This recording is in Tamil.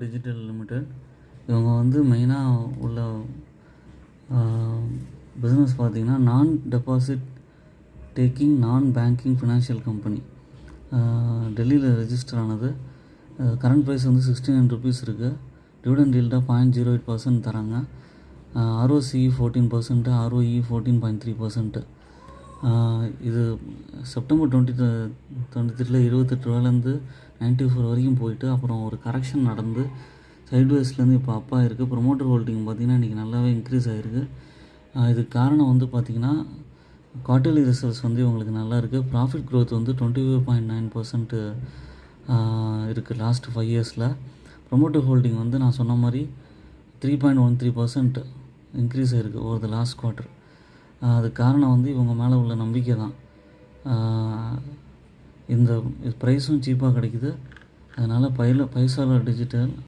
Digital limited. இவங்க வந்து மெயினாக உள்ள பிஸ்னஸ் பார்த்திங்கன்னா நான் டெபாசிட் டேக்கிங் நான் பேங்கிங் ஃபினான்ஷியல் கம்பெனி. டெல்லியில் ரெஜிஸ்டர் ஆனது. கரண்ட் ப்ரைஸ் வந்து 69 ருபீஸ் இருக்குது. டிவிடெண்ட் ஈல்டாக 0.08% தராங்க. ROCE 14%, ROE 14.3%. இது செப்டம்பர் 2023 28 94 வரைக்கும் போயிட்டு அப்புறம் ஒரு கரெக்ஷன் நடந்து சைட்வேஸ்லேருந்து இப்போ அப்பா இருக்குது. ப்ரொமோட்டர் ஹோல்டிங் பார்த்திங்கன்னா இன்றைக்கி நல்லாவே இன்க்ரீஸ் ஆகிருக்கு. இதுக்கு காரணம் வந்து பார்த்திங்கன்னா குவார்ட்டர்லி ரிசல்ட்ஸ் வந்து இவங்களுக்கு நல்லா இருக்குது. ப்ராஃபிட் க்ரோத் வந்து 25.9% இருக்குது லாஸ்ட் 5 இயர்ஸில். ப்ரொமோட்டர் ஹோல்டிங் வந்து நான் சொன்ன மாதிரி 3.13% இன்க்ரீஸ் ஆகிருக்கு ஓவர் த லாஸ்ட் குவார்ட்டர். அதுக்கு காரணம் வந்து இவங்க மேலே உள்ள நம்பிக்கை தான். இந்த ப்ரைஸும் சீப்பாக கிடைக்குது. அதனால் பைசாலா டிஜிட்டல்